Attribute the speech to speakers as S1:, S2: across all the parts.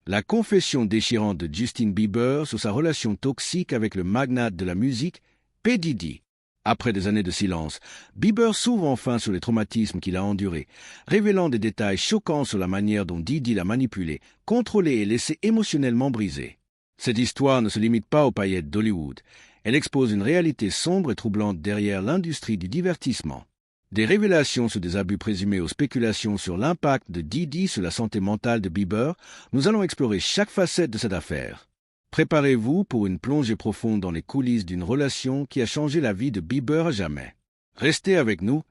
S1: La confession déchirante de Justin Bieber sur sa relation toxique avec le magnate de la musique, P. Diddy. Après des années de silence, Bieber s'ouvre enfin sur les traumatismes qu'il a endurés, révélant des détails choquants sur la manière dont Diddy l'a manipulé, contrôlé et laissé émotionnellement brisé. Cette histoire ne se limite pas aux paillettes d'Hollywood. Elle expose une réalité sombre et troublante derrière l'industrie du divertissement. Des révélations sur des abus présumés aux spéculations sur l'impact de Diddy sur la santé mentale de Bieber, nous allons explorer chaque facette de cette affaire. Préparez-vous pour une plongée profonde dans les coulisses d'une relation qui a changé la vie de Bieber à jamais. Restez avec nous,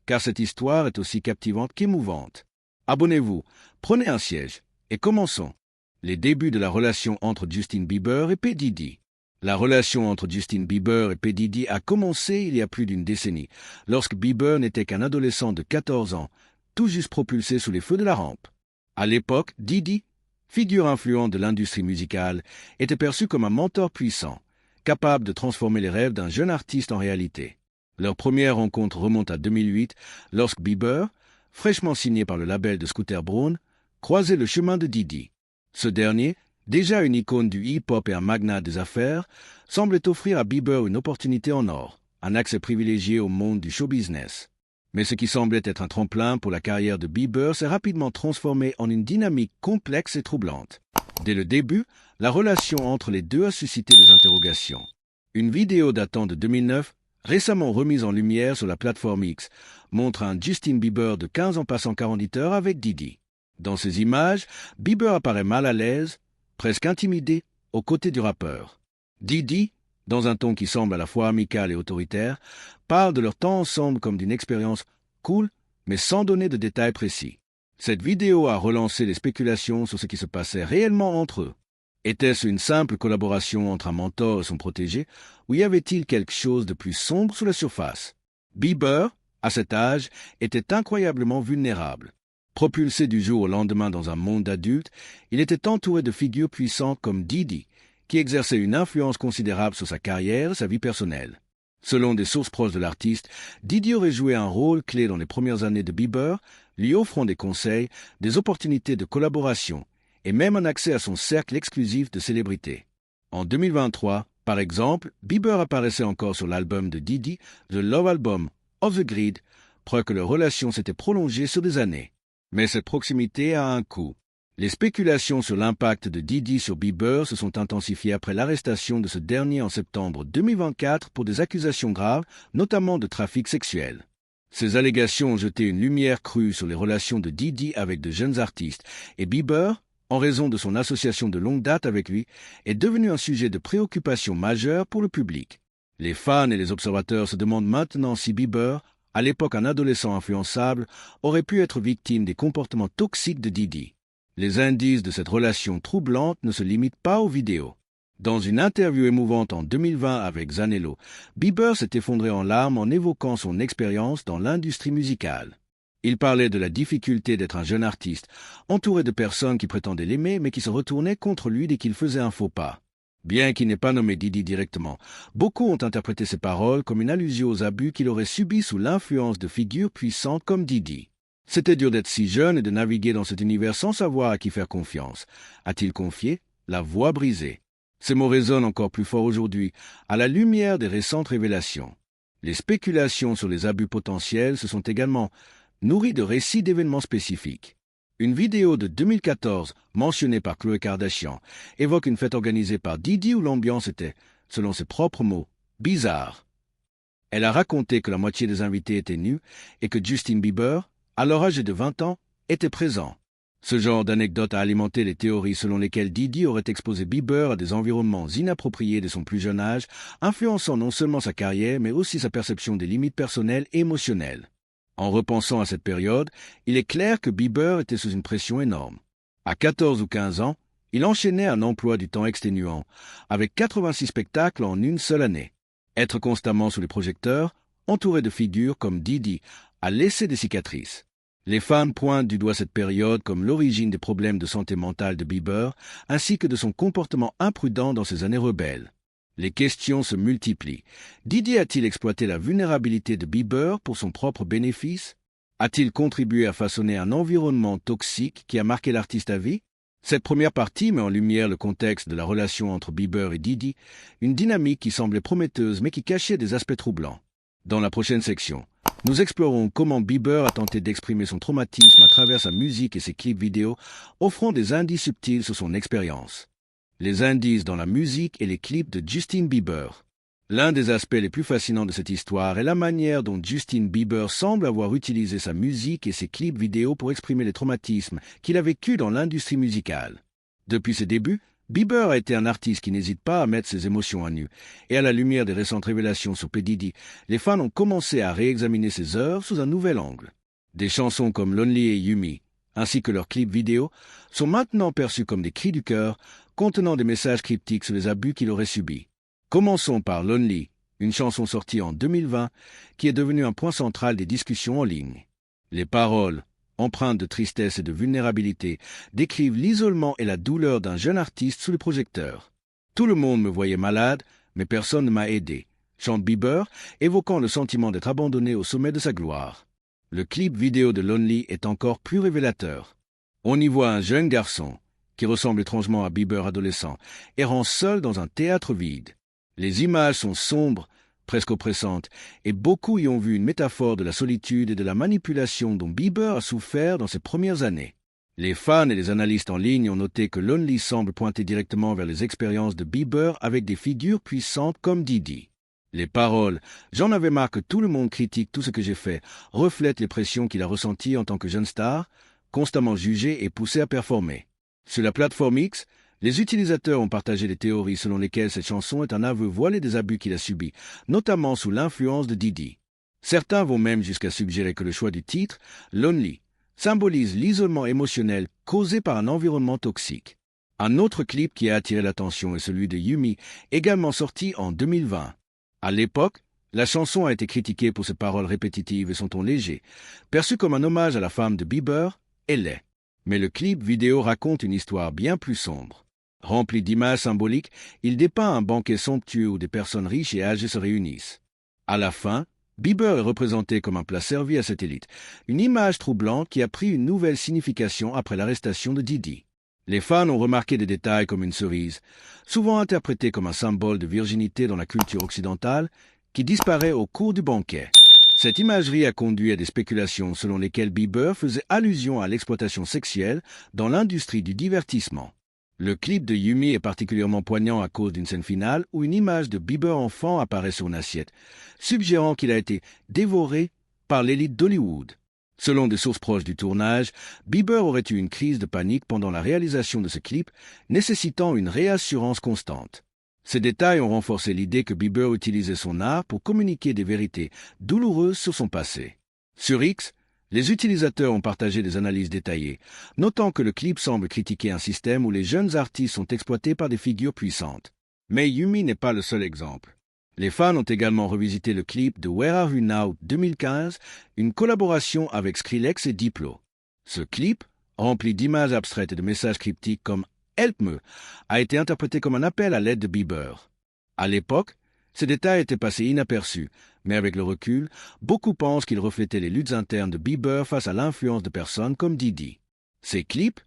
S1: car cette histoire est aussi captivante qu'émouvante. Abonnez-vous, prenez un siège, et commençons. Les débuts de la relation entre Justin Bieber et P. Diddy. La relation entre Justin Bieber et P. Diddy a commencé il y a plus d'une décennie, lorsque Bieber n'était qu'un adolescent de 14 ans, tout juste propulsé sous les feux de la rampe. À l'époque, Diddy, figure influente de l'industrie musicale, était perçu comme un mentor puissant, capable de transformer les rêves d'un jeune artiste en réalité. Leur première rencontre remonte à 2008, lorsque Bieber, fraîchement signé par le label de Scooter Braun, croisait le chemin de Diddy. Ce dernier, déjà une icône du hip-hop et un magnat des affaires, semblait offrir à Bieber une opportunité en or, un accès privilégié au monde du show-business. Mais ce qui semblait être un tremplin pour la carrière de Bieber s'est rapidement transformé en une dynamique complexe et troublante. Dès le début, la relation entre les deux a suscité des interrogations. Une vidéo datant de 2009, récemment remise en lumière sur la plateforme X, montre un Justin Bieber de 15 ans passant 48 heures avec Diddy. Dans ces images, Bieber apparaît mal à l'aise, presque intimidé, aux côtés du rappeur. Diddy, dans un ton qui semble à la fois amical et autoritaire, parle de leur temps ensemble comme d'une expérience cool, mais sans donner de détails précis. Cette vidéo a relancé les spéculations sur ce qui se passait réellement entre eux. Était-ce une simple collaboration entre un mentor et son protégé, ou y avait-il quelque chose de plus sombre sous la surface? Bieber, à cet âge, était incroyablement vulnérable. Propulsé du jour au lendemain dans un monde d'adultes, il était entouré de figures puissantes comme Diddy, qui exerçait une influence considérable sur sa carrière et sa vie personnelle. Selon des sources proches de l'artiste, Diddy aurait joué un rôle clé dans les premières années de Bieber, lui offrant des conseils, des opportunités de collaboration et même un accès à son cercle exclusif de célébrités. En 2023, par exemple, Bieber apparaissait encore sur l'album de Diddy, The Love Album of the Greed, preuve que leur relation s'était prolongée sur des années. Mais cette proximité a un coût. Les spéculations sur l'impact de Diddy sur Bieber se sont intensifiées après l'arrestation de ce dernier en septembre 2024 pour des accusations graves, notamment de trafic sexuel. Ces allégations ont jeté une lumière crue sur les relations de Diddy avec de jeunes artistes, et Bieber, en raison de son association de longue date avec lui, est devenu un sujet de préoccupation majeure pour le public. Les fans et les observateurs se demandent maintenant si Bieber, à l'époque un adolescent influençable, aurait pu être victime des comportements toxiques de Diddy. Les indices de cette relation troublante ne se limitent pas aux vidéos. Dans une interview émouvante en 2020 avec Zanello, Bieber s'est effondré en larmes en évoquant son expérience dans l'industrie musicale. Il parlait de la difficulté d'être un jeune artiste, entouré de personnes qui prétendaient l'aimer mais qui se retournaient contre lui dès qu'il faisait un faux pas. Bien qu'il n'ait pas nommé Diddy directement, beaucoup ont interprété ces paroles comme une allusion aux abus qu'il aurait subis sous l'influence de figures puissantes comme Diddy. C'était dur d'être si jeune et de naviguer dans cet univers sans savoir à qui faire confiance, a-t-il confié, la voix brisée. Ces mots résonnent encore plus fort aujourd'hui, à la lumière des récentes révélations. Les spéculations sur les abus potentiels se sont également nourries de récits d'événements spécifiques. Une vidéo de 2014, mentionnée par Khloé Kardashian, évoque une fête organisée par Diddy où l'ambiance était, selon ses propres mots, bizarre. Elle a raconté que la moitié des invités étaient nus et que Justin Bieber, alors âgé de 20 ans, était présent. Ce genre d'anecdote a alimenté les théories selon lesquelles Diddy aurait exposé Bieber à des environnements inappropriés dès son plus jeune âge, influençant non seulement sa carrière, mais aussi sa perception des limites personnelles et émotionnelles. En repensant à cette période, il est clair que Bieber était sous une pression énorme. À 14 ou 15 ans, il enchaînait un emploi du temps exténuant, avec 86 spectacles en une seule année. Être constamment sous les projecteurs, entouré de figures comme Diddy, a laissé des cicatrices. Les fans pointent du doigt cette période comme l'origine des problèmes de santé mentale de Bieber, ainsi que de son comportement imprudent dans ses années rebelles. Les questions se multiplient. Diddy a-t-il exploité la vulnérabilité de Bieber pour son propre bénéfice? A-t-il contribué à façonner un environnement toxique qui a marqué l'artiste à vie? Cette première partie met en lumière le contexte de la relation entre Bieber et Diddy, une dynamique qui semblait prometteuse mais qui cachait des aspects troublants. Dans la prochaine section, nous explorons comment Bieber a tenté d'exprimer son traumatisme à travers sa musique et ses clips vidéo, offrant des indices subtils sur son expérience. Les indices dans la musique et les clips de Justin Bieber. L'un des aspects les plus fascinants de cette histoire est la manière dont Justin Bieber semble avoir utilisé sa musique et ses clips vidéo pour exprimer les traumatismes qu'il a vécus dans l'industrie musicale. Depuis ses débuts, Bieber a été un artiste qui n'hésite pas à mettre ses émotions à nu, et à la lumière des récentes révélations sur P. Diddy, les fans ont commencé à réexaminer ses œuvres sous un nouvel angle. Des chansons comme Lonely et Yummy, ainsi que leurs clips vidéo, sont maintenant perçus comme des cris du cœur, contenant des messages cryptiques sur les abus qu'il aurait subis. Commençons par Lonely, une chanson sortie en 2020 qui est devenue un point central des discussions en ligne. Les paroles, empreintes de tristesse et de vulnérabilité, décrivent l'isolement et la douleur d'un jeune artiste sous le projecteur. Tout le monde me voyait malade, mais personne ne m'a aidé, chante Bieber, évoquant le sentiment d'être abandonné au sommet de sa gloire. Le clip vidéo de Lonely est encore plus révélateur. On y voit un jeune garçon, qui ressemble étrangement à Bieber adolescent, errant seul dans un théâtre vide. Les images sont sombres, presque oppressantes, et beaucoup y ont vu une métaphore de la solitude et de la manipulation dont Bieber a souffert dans ses premières années. Les fans et les analystes en ligne ont noté que Lonely semble pointer directement vers les expériences de Bieber avec des figures puissantes comme Diddy. Les paroles « J'en avais marre que tout le monde critique tout ce que j'ai fait » reflètent les pressions qu'il a ressenties en tant que jeune star, constamment jugé et poussé à performer. Sur la plateforme X, les utilisateurs ont partagé des théories selon lesquelles cette chanson est un aveu voilé des abus qu'il a subis, notamment sous l'influence de Diddy. Certains vont même jusqu'à suggérer que le choix du titre, Lonely, symbolise l'isolement émotionnel causé par un environnement toxique. Un autre clip qui a attiré l'attention est celui de Yummy, également sorti en 2020. À l'époque, la chanson a été critiquée pour ses paroles répétitives et son ton léger. Perçue comme un hommage à la femme de Bieber, elle l'est. Mais le clip vidéo raconte une histoire bien plus sombre. Rempli d'images symboliques, il dépeint un banquet somptueux où des personnes riches et âgées se réunissent. À la fin, Bieber est représenté comme un plat servi à cette élite, une image troublante qui a pris une nouvelle signification après l'arrestation de Diddy. Les fans ont remarqué des détails comme une cerise, souvent interprétée comme un symbole de virginité dans la culture occidentale, qui disparaît au cours du banquet. Cette imagerie a conduit à des spéculations selon lesquelles Bieber faisait allusion à l'exploitation sexuelle dans l'industrie du divertissement. Le clip de Yummy est particulièrement poignant à cause d'une scène finale où une image de Bieber enfant apparaît sur une assiette, suggérant qu'il a été dévoré par l'élite d'Hollywood. Selon des sources proches du tournage, Bieber aurait eu une crise de panique pendant la réalisation de ce clip, nécessitant une réassurance constante. Ces détails ont renforcé l'idée que Bieber utilisait son art pour communiquer des vérités douloureuses sur son passé. Sur X, les utilisateurs ont partagé des analyses détaillées, notant que le clip semble critiquer un système où les jeunes artistes sont exploités par des figures puissantes. Mais Yummy n'est pas le seul exemple. Les fans ont également revisité le clip de Where Are You Now 2015, une collaboration avec Skrillex et Diplo. Ce clip, rempli d'images abstraites et de messages cryptiques comme « Help me », a été interprété comme un appel à l'aide de Bieber. À l'époque, ces détails étaient passés inaperçus, mais avec le recul, beaucoup pensent qu'ils reflétaient les luttes internes de Bieber face à l'influence de personnes comme Diddy. Ces clips,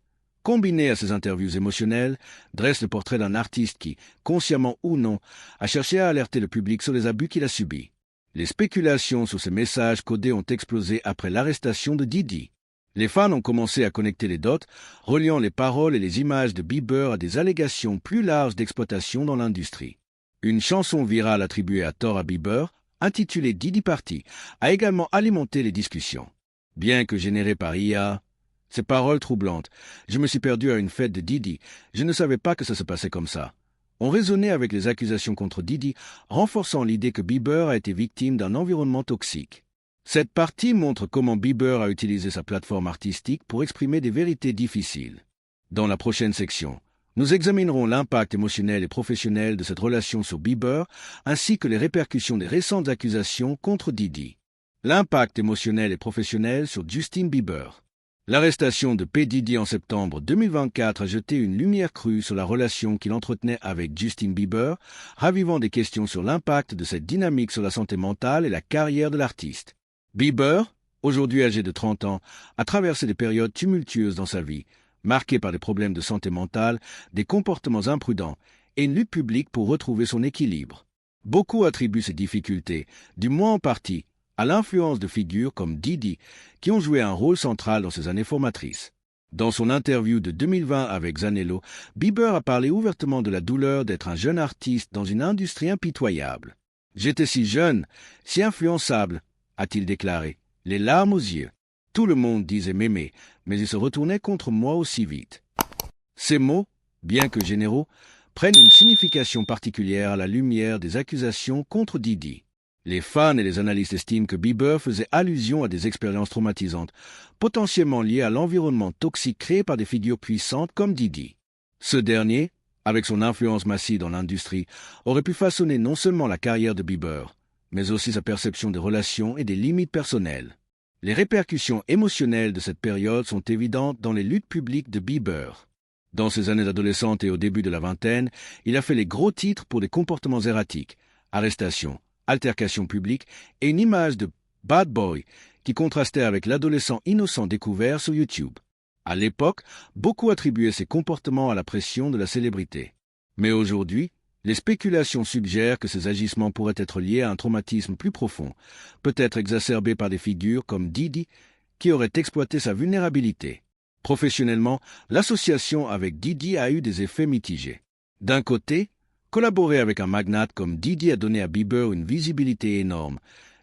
S1: combinés à ses interviews émotionnelles, dressent le portrait d'un artiste qui, consciemment ou non, a cherché à alerter le public sur les abus qu'il a subis. Les spéculations sur ces messages codés ont explosé après l'arrestation de Diddy. Les fans ont commencé à connecter les dots, reliant les paroles et les images de Bieber à des allégations plus larges d'exploitation dans l'industrie. Une chanson virale attribuée à tort à Bieber, intitulée Diddy Party, a également alimenté les discussions. Bien que générée par IA, ces paroles troublantes « Je me suis perdu à une fête de Diddy, je ne savais pas que ça se passait comme ça » ont résonné avec les accusations contre Diddy, renforçant l'idée que Bieber a été victime d'un environnement toxique. Cette partie montre comment Bieber a utilisé sa plateforme artistique pour exprimer des vérités difficiles. Dans la prochaine section, nous examinerons l'impact émotionnel et professionnel de cette relation sur Bieber, ainsi que les répercussions des récentes accusations contre Diddy. L'impact émotionnel et professionnel sur Justin Bieber. L'arrestation de P. Diddy en septembre 2024 a jeté une lumière crue sur la relation qu'il entretenait avec Justin Bieber, ravivant des questions sur l'impact de cette dynamique sur la santé mentale et la carrière de l'artiste. Bieber, aujourd'hui âgé de 30 ans, a traversé des périodes tumultueuses dans sa vie, marqué par des problèmes de santé mentale, des comportements imprudents et une lutte publique pour retrouver son équilibre. Beaucoup attribuent ces difficultés, du moins en partie, à l'influence de figures comme Didi, qui ont joué un rôle central dans ces années formatrices. Dans son interview de 2020 avec Zanello, Bieber a parlé ouvertement de la douleur d'être un jeune artiste dans une industrie impitoyable. « J'étais si jeune, si influençable », a-t-il déclaré, les larmes aux yeux. Tout le monde disait m'aimer, mais il se retournait contre moi aussi vite. Ces mots, bien que généraux, prennent une signification particulière à la lumière des accusations contre Didi. Les fans et les analystes estiment que Bieber faisait allusion à des expériences traumatisantes, potentiellement liées à l'environnement toxique créé par des figures puissantes comme Didi. Ce dernier, avec son influence massive dans l'industrie, aurait pu façonner non seulement la carrière de Bieber, mais aussi sa perception des relations et des limites personnelles. Les répercussions émotionnelles de cette période sont évidentes dans les luttes publiques de Bieber. Dans ses années d'adolescente et au début de la vingtaine, il a fait les gros titres pour des comportements erratiques, arrestations, altercations publiques et une image de bad boy qui contrastait avec l'adolescent innocent découvert sur YouTube. À l'époque, beaucoup attribuaient ces comportements à la pression de la célébrité. Mais aujourd'hui, les spéculations suggèrent que ces agissements pourraient être liés à un traumatisme plus profond, peut-être exacerbé par des figures comme Didi, qui auraient exploité sa vulnérabilité. Professionnellement, l'association avec Didi a eu des effets mitigés. D'un côté, collaborer avec un magnate comme Didi a donné à Bieber une visibilité énorme,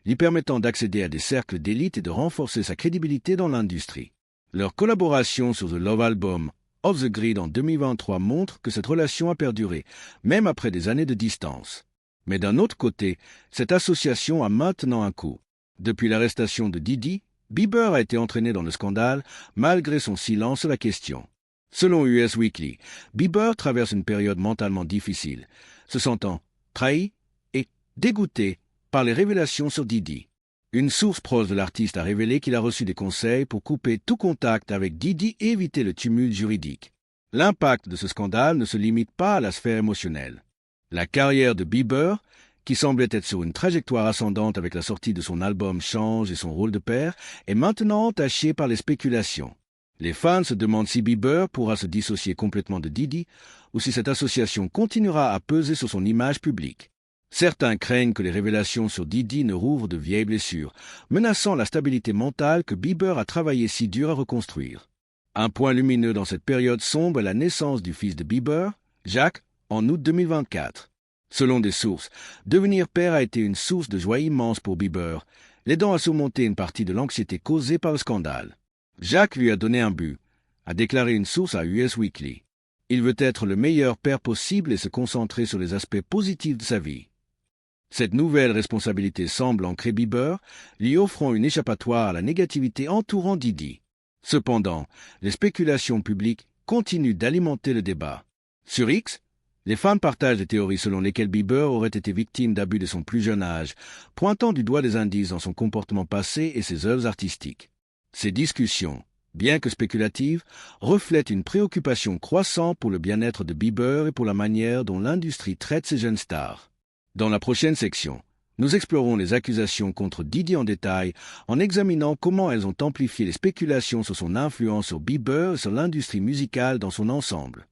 S1: lui permettant d'accéder à des cercles d'élite et de renforcer sa crédibilité dans l'industrie. Leur collaboration sur The Love Album Off the Grid en 2023 montre que cette relation a perduré, même après des années de distance. Mais d'un autre côté, cette association a maintenant un coût. Depuis l'arrestation de Didi, Bieber a été entraîné dans le scandale malgré son silence sur la question. Selon US Weekly, Bieber traverse une période mentalement difficile, se sentant trahi et dégoûté par les révélations sur Didi. Une source proche de l'artiste a révélé qu'il a reçu des conseils pour couper tout contact avec Didi et éviter le tumulte juridique. L'impact de ce scandale ne se limite pas à la sphère émotionnelle. La carrière de Bieber, qui semblait être sur une trajectoire ascendante avec la sortie de son album Change et son rôle de père, est maintenant entachée par les spéculations. Les fans se demandent si Bieber pourra se dissocier complètement de Didi ou si cette association continuera à peser sur son image publique. Certains craignent que les révélations sur Didi ne rouvrent de vieilles blessures, menaçant la stabilité mentale que Bieber a travaillé si dur à reconstruire. Un point lumineux dans cette période sombre est la naissance du fils de Bieber, Jacques, en août 2024. Selon des sources, devenir père a été une source de joie immense pour Bieber, l'aidant à surmonter une partie de l'anxiété causée par le scandale. Jacques lui a donné un but, a déclaré une source à US Weekly. Il veut être le meilleur père possible et se concentrer sur les aspects positifs de sa vie. Cette nouvelle responsabilité semble ancrer Bieber, lui offrant une échappatoire à la négativité entourant Didi. Cependant, les spéculations publiques continuent d'alimenter le débat. Sur X, les fans partagent des théories selon lesquelles Bieber aurait été victime d'abus de son plus jeune âge, pointant du doigt des indices dans son comportement passé et ses œuvres artistiques. Ces discussions, bien que spéculatives, reflètent une préoccupation croissante pour le bien-être de Bieber et pour la manière dont l'industrie traite ses jeunes stars. Dans la prochaine section, nous explorons les accusations contre Didi en détail en examinant comment elles ont amplifié les spéculations sur son influence sur Bieber et sur l'industrie musicale dans son ensemble.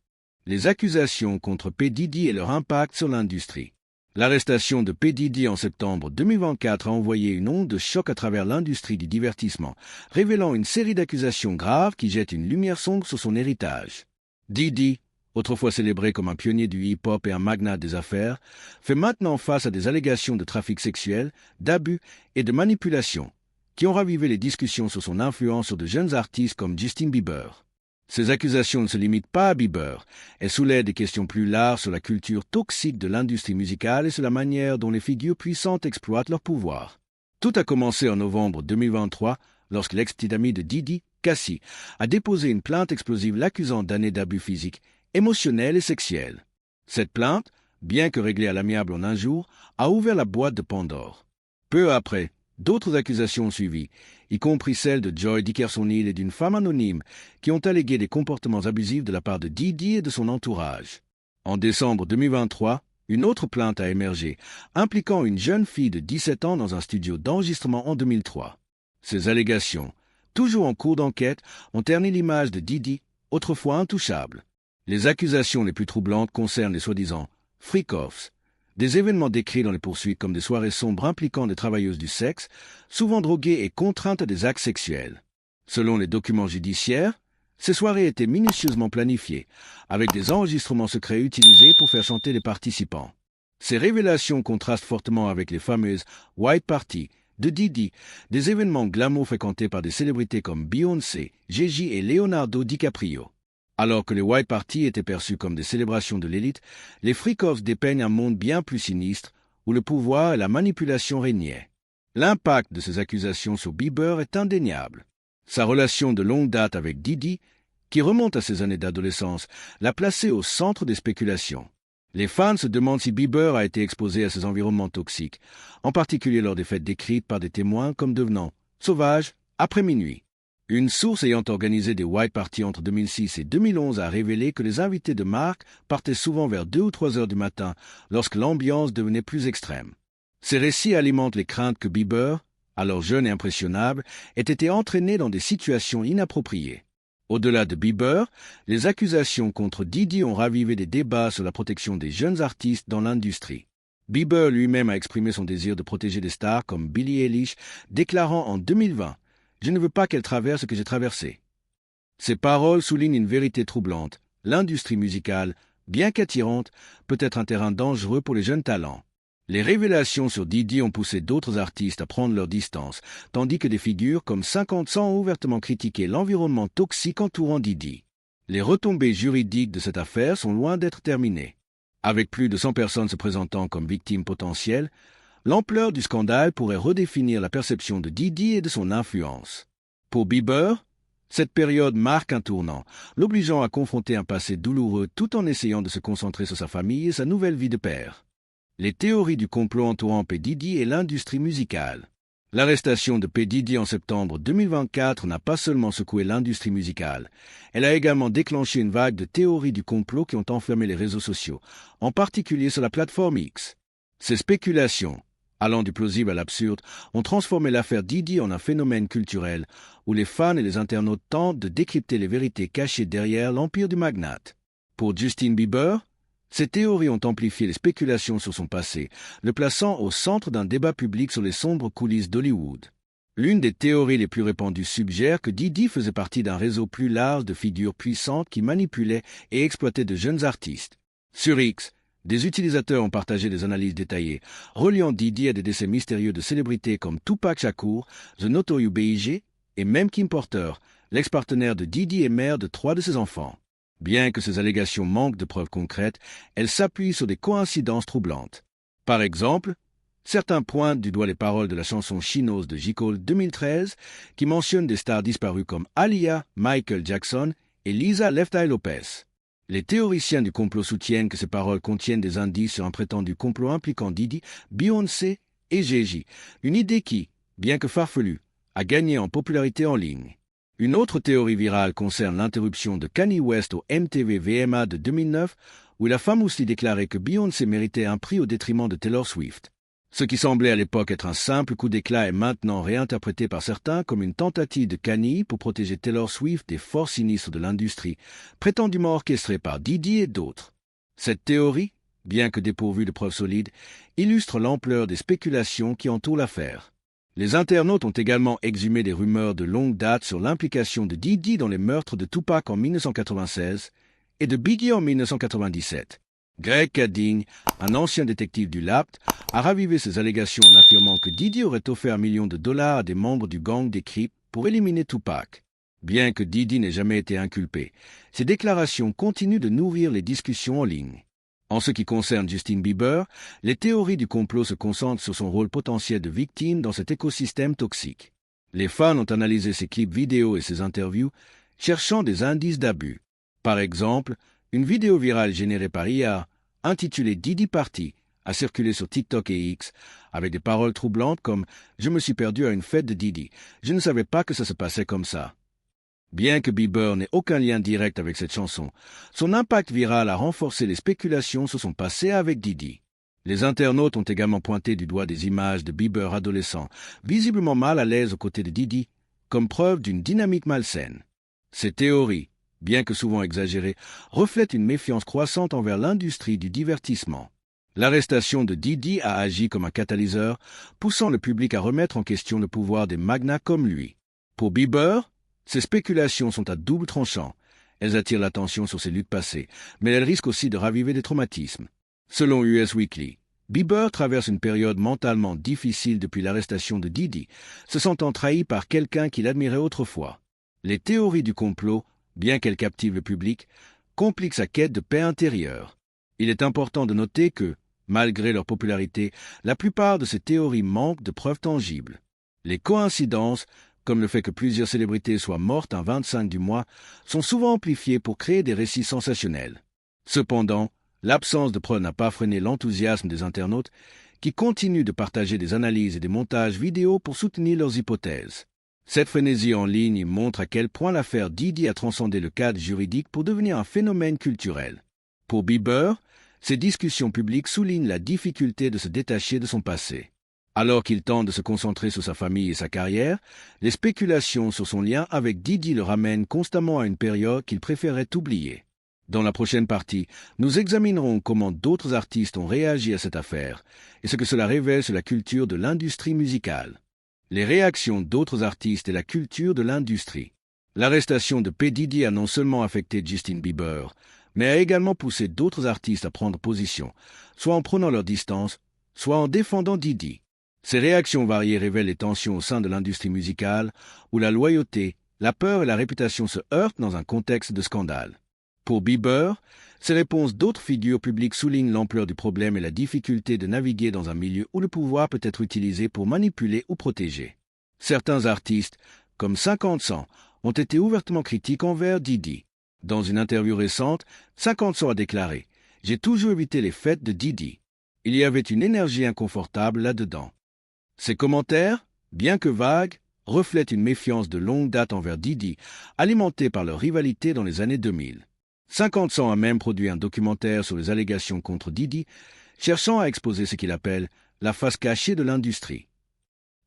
S1: Les accusations contre P. Diddy et leur impact sur l'industrie. L'arrestation de P. Diddy en septembre 2024 a envoyé une onde de choc à travers l'industrie du divertissement, révélant une série d'accusations graves qui jettent une lumière sombre sur son héritage. Diddy, autrefois célébré comme un pionnier du hip-hop et un magnat des affaires, fait maintenant face à des allégations de trafic sexuel, d'abus et de manipulation, qui ont ravivé les discussions sur son influence sur de jeunes artistes comme Justin Bieber. Ces accusations ne se limitent pas à Bieber, elles soulèvent des questions plus larges sur la culture toxique de l'industrie musicale et sur la manière dont les figures puissantes exploitent leur pouvoir. Tout a commencé en novembre 2023, lorsque l'ex-petite amie de Didi, Cassie, a déposé une plainte explosive l'accusant d'années d'abus physiques, émotionnels et sexuels. Cette plainte, bien que réglée à l'amiable en un jour, a ouvert la boîte de Pandore. Peu après, d'autres accusations ont suivi, y compris celles de Joy Dickerson-Hill et d'une femme anonyme qui ont allégué des comportements abusifs de la part de Didi et de son entourage. En décembre 2023, une autre plainte a émergé, impliquant une jeune fille de 17 ans dans un studio d'enregistrement en 2003. Ces allégations, toujours en cours d'enquête, ont terni l'image de Didi, autrefois intouchable. Les accusations les plus troublantes concernent les soi-disant « freak-offs », des événements décrits dans les poursuites comme des soirées sombres impliquant des travailleuses du sexe, souvent droguées et contraintes à des actes sexuels. Selon les documents judiciaires, ces soirées étaient minutieusement planifiées, avec des enregistrements secrets utilisés pour faire chanter les participants. Ces révélations contrastent fortement avec les fameuses « white parties » de Diddy, des événements glamour fréquentés par des célébrités comme Beyoncé, Jay-Z et Leonardo DiCaprio. Alors que les white parties étaient perçues comme des célébrations de l'élite, les freak-offs dépeignent un monde bien plus sinistre, où le pouvoir et la manipulation régnaient. L'impact de ces accusations sur Bieber est indéniable. Sa relation de longue date avec Diddy, qui remonte à ses années d'adolescence, l'a placé au centre des spéculations. Les fans se demandent si Bieber a été exposé à ces environnements toxiques, en particulier lors des fêtes décrites par des témoins comme devenant sauvages après minuit. Une source ayant organisé des white parties entre 2006 et 2011 a révélé que les invités de marque partaient souvent vers 2 ou 3 heures du matin lorsque l'ambiance devenait plus extrême. Ces récits alimentent les craintes que Bieber, alors jeune et impressionnable, ait été entraîné dans des situations inappropriées. Au-delà de Bieber, les accusations contre Diddy ont ravivé des débats sur la protection des jeunes artistes dans l'industrie. Bieber lui-même a exprimé son désir de protéger des stars comme Billie Eilish, déclarant en 2020 « Je ne veux pas qu'elle traverse ce que j'ai traversé ». Ces paroles soulignent une vérité troublante. L'industrie musicale, bien qu'attirante, peut être un terrain dangereux pour les jeunes talents. Les révélations sur Diddy ont poussé d'autres artistes à prendre leur distance, tandis que des figures comme 50 Cent ont ouvertement critiqué l'environnement toxique entourant Diddy. Les retombées juridiques de cette affaire sont loin d'être terminées. Avec plus de 100 personnes se présentant comme victimes potentielles, l'ampleur du scandale pourrait redéfinir la perception de Diddy et de son influence. Pour Bieber, cette période marque un tournant, l'obligeant à confronter un passé douloureux tout en essayant de se concentrer sur sa famille et sa nouvelle vie de père. Les théories du complot entourant P. Diddy et l'industrie musicale. L'arrestation de P. Diddy en septembre 2024 n'a pas seulement secoué l'industrie musicale, elle a également déclenché une vague de théories du complot qui ont enflammé les réseaux sociaux, en particulier sur la plateforme X. Ces spéculations, allant du plausible à l'absurde, ont transformé l'affaire Diddy en un phénomène culturel où les fans et les internautes tentent de décrypter les vérités cachées derrière l'empire du magnate. Pour Justin Bieber, ces théories ont amplifié les spéculations sur son passé, le plaçant au centre d'un débat public sur les sombres coulisses d'Hollywood. L'une des théories les plus répandues suggère que Diddy faisait partie d'un réseau plus large de figures puissantes qui manipulaient et exploitaient de jeunes artistes. Sur X, des utilisateurs ont partagé des analyses détaillées, reliant Diddy à des décès mystérieux de célébrités comme Tupac Shakur, The Notorious B.I.G. et même Kim Porter, l'ex-partenaire de Diddy et mère de 3 de ses enfants. Bien que ces allégations manquent de preuves concrètes, elles s'appuient sur des coïncidences troublantes. Par exemple, certains pointent du doigt les paroles de la chanson chinoise de J. Cole 2013 qui mentionne des stars disparues comme Aaliyah, Michael Jackson et Lisa Left Eye Lopez. Les théoriciens du complot soutiennent que ces paroles contiennent des indices sur un prétendu complot impliquant Diddy, Beyoncé et Jay-Z, une idée qui, bien que farfelue, a gagné en popularité en ligne. Une autre théorie virale concerne l'interruption de Kanye West au MTV VMA de 2009, où il a famously déclaré que Beyoncé méritait un prix au détriment de Taylor Swift. Ce qui semblait à l'époque être un simple coup d'éclat est maintenant réinterprété par certains comme une tentative de Kanye pour protéger Taylor Swift des forces sinistres de l'industrie, prétendument orchestrée par Diddy et d'autres. Cette théorie, bien que dépourvue de preuves solides, illustre l'ampleur des spéculations qui entourent l'affaire. Les internautes ont également exhumé des rumeurs de longue date sur l'implication de Diddy dans les meurtres de Tupac en 1996 et de Biggie en 1997. Greg Kading, un ancien détective du LAPT, a ravivé ces allégations en affirmant que Diddy aurait offert $1 million à des membres du gang des Crips pour éliminer Tupac. Bien que Diddy n'ait jamais été inculpé, ces déclarations continuent de nourrir les discussions en ligne. En ce qui concerne Justin Bieber, les théories du complot se concentrent sur son rôle potentiel de victime dans cet écosystème toxique. Les fans ont analysé ses clips vidéo et ses interviews, cherchant des indices d'abus. Par exemple, une vidéo virale générée par IA, intitulée Diddy Party, a circulé sur TikTok et X, avec des paroles troublantes comme « Je me suis perdu à une fête de Diddy, je ne savais pas que ça se passait comme ça ». Bien que Bieber n'ait aucun lien direct avec cette chanson, son impact viral a renforcé les spéculations sur son passé avec Diddy. Les internautes ont également pointé du doigt des images de Bieber adolescent, visiblement mal à l'aise aux côtés de Diddy, comme preuve d'une dynamique malsaine. Ces théories, bien que souvent exagérée, reflète une méfiance croissante envers l'industrie du divertissement. L'arrestation de Diddy a agi comme un catalyseur, poussant le public à remettre en question le pouvoir des magnats comme lui. Pour Bieber, ces spéculations sont à double tranchant. Elles attirent l'attention sur ses luttes passées, mais elles risquent aussi de raviver des traumatismes. Selon US Weekly, Bieber traverse une période mentalement difficile depuis l'arrestation de Diddy, se sentant trahi par quelqu'un qu'il admirait autrefois. Les théories du complot, bien qu'elles captivent le public, compliquent sa quête de paix intérieure. Il est important de noter que, malgré leur popularité, la plupart de ces théories manquent de preuves tangibles. Les coïncidences, comme le fait que plusieurs célébrités soient mortes un 25 du mois, sont souvent amplifiées pour créer des récits sensationnels. Cependant, l'absence de preuves n'a pas freiné l'enthousiasme des internautes qui continuent de partager des analyses et des montages vidéo pour soutenir leurs hypothèses. Cette frénésie en ligne montre à quel point l'affaire Diddy a transcendé le cadre juridique pour devenir un phénomène culturel. Pour Bieber, ces discussions publiques soulignent la difficulté de se détacher de son passé. Alors qu'il tente de se concentrer sur sa famille et sa carrière, les spéculations sur son lien avec Diddy le ramènent constamment à une période qu'il préférait oublier. Dans la prochaine partie, nous examinerons comment d'autres artistes ont réagi à cette affaire et ce que cela révèle sur la culture de l'industrie musicale. Les réactions d'autres artistes et la culture de l'industrie. L'arrestation de P. Diddy a non seulement affecté Justin Bieber, mais a également poussé d'autres artistes à prendre position, soit en prenant leur distance, soit en défendant Diddy. Ces réactions variées révèlent les tensions au sein de l'industrie musicale, où la loyauté, la peur et la réputation se heurtent dans un contexte de scandale. Pour Bieber, ces réponses d'autres figures publiques soulignent l'ampleur du problème et la difficulté de naviguer dans un milieu où le pouvoir peut être utilisé pour manipuler ou protéger. Certains artistes, comme 50 Cent, ont été ouvertement critiques envers Diddy. Dans une interview récente, 50 Cent a déclaré « J'ai toujours évité les fêtes de Diddy. Il y avait une énergie inconfortable là-dedans. » Ces commentaires, bien que vagues, reflètent une méfiance de longue date envers Diddy, alimentée par leur rivalité dans les années 2000. 50 Cent a même produit un documentaire sur les allégations contre Diddy, cherchant à exposer ce qu'il appelle la face cachée de l'industrie.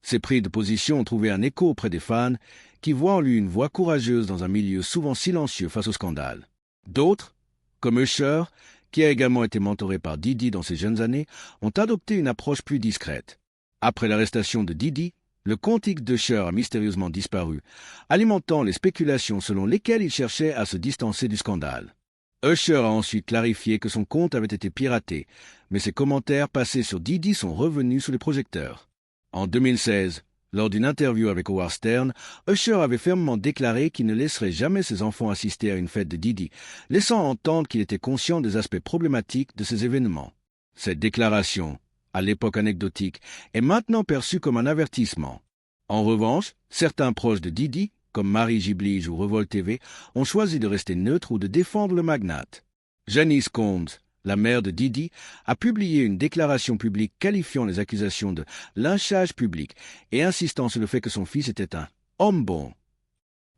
S1: Ces prises de position ont trouvé un écho auprès des fans qui voient en lui une voix courageuse dans un milieu souvent silencieux face au scandale. D'autres, comme Usher, qui a également été mentoré par Diddy dans ses jeunes années, ont adopté une approche plus discrète. Après l'arrestation de Diddy, le compte X d'Usher a mystérieusement disparu, alimentant les spéculations selon lesquelles il cherchait à se distancer du scandale. Usher a ensuite clarifié que son compte avait été piraté, mais ses commentaires passés sur Diddy sont revenus sous les projecteurs. En 2016, lors d'une interview avec Howard Stern, Usher avait fermement déclaré qu'il ne laisserait jamais ses enfants assister à une fête de Diddy, laissant entendre qu'il était conscient des aspects problématiques de ces événements. Cette déclaration, à l'époque anecdotique, est maintenant perçue comme un avertissement. En revanche, certains proches de Diddy, comme Mary J. Blige ou Revolt TV, ont choisi de rester neutres ou de défendre le magnate. Janice Combs, la mère de Diddy, a publié une déclaration publique qualifiant les accusations de lynchage public et insistant sur le fait que son fils était un « homme bon ».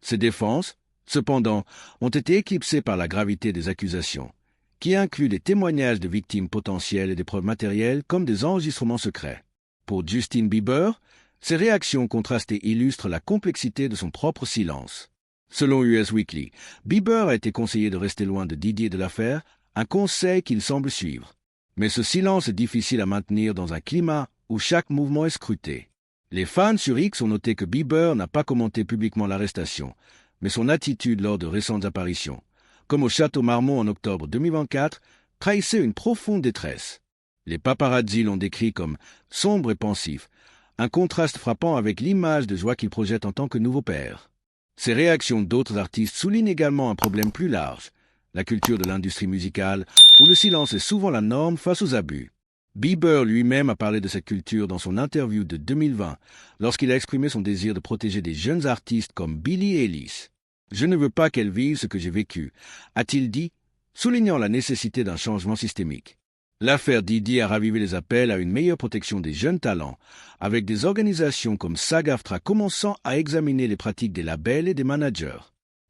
S1: Ces défenses, cependant, ont été éclipsées par la gravité des accusations, qui inclut des témoignages de victimes potentielles et des preuves matérielles comme des enregistrements secrets. Pour Justin Bieber, ces réactions contrastées illustrent la complexité de son propre silence. Selon US Weekly, Bieber a été conseillé de rester loin de Diddy et de l'affaire, un conseil qu'il semble suivre. Mais ce silence est difficile à maintenir dans un climat où chaque mouvement est scruté. Les fans sur X ont noté que Bieber n'a pas commenté publiquement l'arrestation, mais son attitude lors de récentes apparitions, comme au Château Marmont en octobre 2024, trahissait une profonde détresse. Les paparazzi l'ont décrit comme sombre et pensif, un contraste frappant avec l'image de joie qu'il projette en tant que nouveau père. Ces réactions d'autres artistes soulignent également un problème plus large, la culture de l'industrie musicale, où le silence est souvent la norme face aux abus. Bieber lui-même a parlé de cette culture dans son interview de 2020, lorsqu'il a exprimé son désir de protéger des jeunes artistes comme Billie Eilish. « Je ne veux pas qu'elle vive ce que j'ai vécu », a-t-il dit, soulignant la nécessité d'un changement systémique. L'affaire Diddy a ravivé les appels à une meilleure protection des jeunes talents, avec des organisations comme SAG-AFTRA commençant à examiner les pratiques des labels et des managers.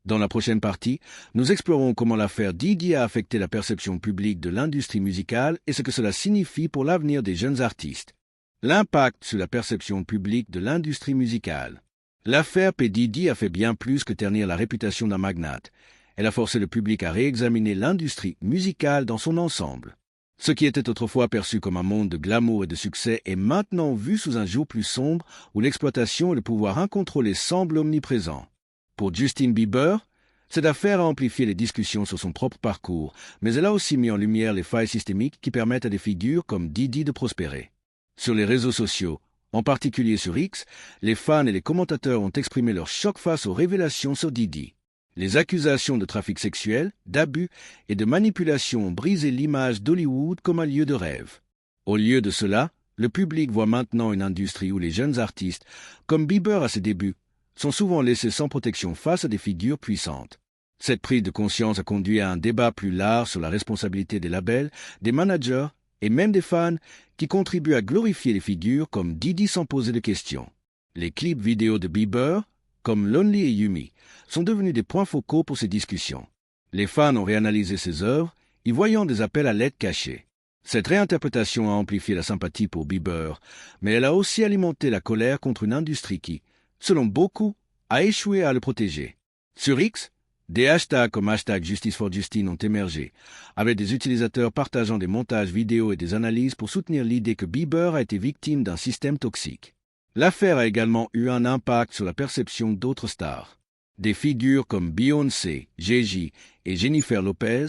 S1: Dans la prochaine partie, nous explorons comment l'affaire Diddy a affecté la perception publique de l'industrie musicale et ce que cela signifie pour l'avenir des jeunes artistes. L'impact sur la perception publique de l'industrie musicale. L'affaire P. Diddy a fait bien plus que ternir la réputation d'un magnate. Elle a forcé le public à réexaminer l'industrie musicale dans son ensemble. Ce qui était autrefois perçu comme un monde de glamour et de succès est maintenant vu sous un jour plus sombre où l'exploitation et le pouvoir incontrôlé semblent omniprésents. Pour Justin Bieber, cette affaire a amplifié les discussions sur son propre parcours, mais elle a aussi mis en lumière les failles systémiques qui permettent à des figures comme Diddy de prospérer. Sur les réseaux sociaux, en particulier sur X, les fans et les commentateurs ont exprimé leur choc face aux révélations sur Diddy. Les accusations de trafic sexuel, d'abus et de manipulation ont brisé l'image d'Hollywood comme un lieu de rêve. Au lieu de cela, le public voit maintenant une industrie où les jeunes artistes, comme Bieber à ses débuts, sont souvent laissés sans protection face à des figures puissantes. Cette prise de conscience a conduit à un débat plus large sur la responsabilité des labels, des managers et même des fans qui contribuent à glorifier les figures comme Diddy sans poser de questions. Les clips vidéo de Bieber, comme Lonely et Yumi, sont devenus des points focaux pour ces discussions. Les fans ont réanalysé ses œuvres, y voyant des appels à l'aide cachés. Cette réinterprétation a amplifié la sympathie pour Bieber, mais elle a aussi alimenté la colère contre une industrie qui, selon beaucoup, a échoué à le protéger. Sur X, des hashtags comme #JusticeForJustine ont émergé, avec des utilisateurs partageant des montages vidéo et des analyses pour soutenir l'idée que Bieber a été victime d'un système toxique. L'affaire a également eu un impact sur la perception d'autres stars. Des figures comme Beyoncé, Jay-Z et Jennifer Lopez,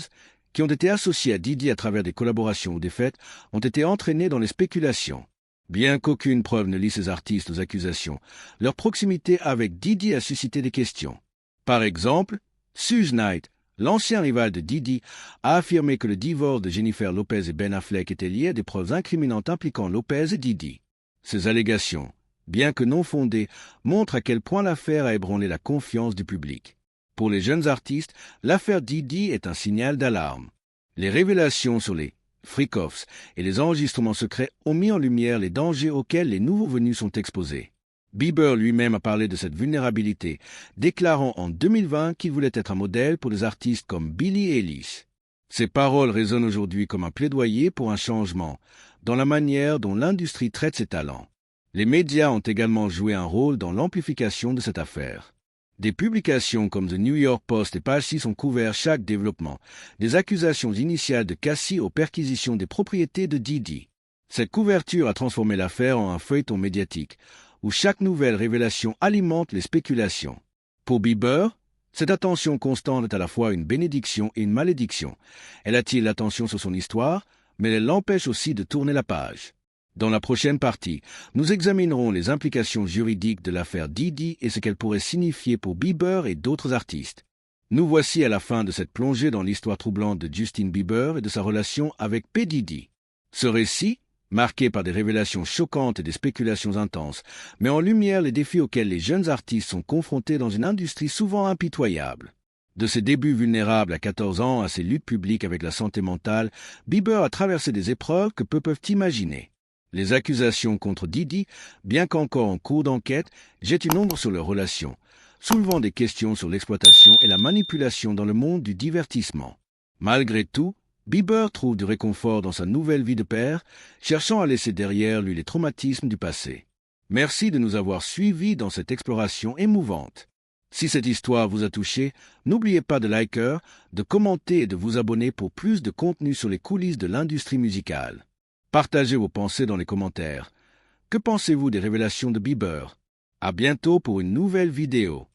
S1: qui ont été associées à Diddy à travers des collaborations ou des fêtes, ont été entraînées dans les spéculations. Bien qu'aucune preuve ne lie ces artistes aux accusations, leur proximité avec Diddy a suscité des questions. Par exemple, Suge Knight, l'ancien rival de Diddy, a affirmé que le divorce de Jennifer Lopez et Ben Affleck était lié à des preuves incriminantes impliquant Lopez et Diddy. Ces allégations, bien que non fondées, montrent à quel point l'affaire a ébranlé la confiance du public. Pour les jeunes artistes, l'affaire Diddy est un signal d'alarme. Les révélations sur les freak-offs et les enregistrements secrets ont mis en lumière les dangers auxquels les nouveaux venus sont exposés. Bieber lui-même a parlé de cette vulnérabilité, déclarant en 2020 qu'il voulait être un modèle pour des artistes comme Billie Eilish. Ces paroles résonnent aujourd'hui comme un plaidoyer pour un changement dans la manière dont l'industrie traite ses talents. Les médias ont également joué un rôle dans l'amplification de cette affaire. Des publications comme The New York Post et Page 6 ont couvert chaque développement, des accusations initiales de Cassie aux perquisitions des propriétés de Diddy. Cette couverture a transformé l'affaire en un feuilleton médiatique, où chaque nouvelle révélation alimente les spéculations. Pour Bieber, cette attention constante est à la fois une bénédiction et une malédiction. Elle attire l'attention sur son histoire, mais elle l'empêche aussi de tourner la page. Dans la prochaine partie, nous examinerons les implications juridiques de l'affaire Diddy et ce qu'elle pourrait signifier pour Bieber et d'autres artistes. Nous voici à la fin de cette plongée dans l'histoire troublante de Justin Bieber et de sa relation avec P. Diddy. Ce récit, marqué par des révélations choquantes et des spéculations intenses, met en lumière les défis auxquels les jeunes artistes sont confrontés dans une industrie souvent impitoyable. De ses débuts vulnérables à 14 ans à ses luttes publiques avec la santé mentale, Bieber a traversé des épreuves que peu peuvent imaginer. Les accusations contre Diddy, bien qu'encore en cours d'enquête, jettent une ombre sur leur relation, soulevant des questions sur l'exploitation et la manipulation dans le monde du divertissement. Malgré tout, Bieber trouve du réconfort dans sa nouvelle vie de père, cherchant à laisser derrière lui les traumatismes du passé. Merci de nous avoir suivis dans cette exploration émouvante. Si cette histoire vous a touché, n'oubliez pas de liker, de commenter et de vous abonner pour plus de contenu sur les coulisses de l'industrie musicale. Partagez vos pensées dans les commentaires. Que pensez-vous des révélations de Bieber? À bientôt pour une nouvelle vidéo.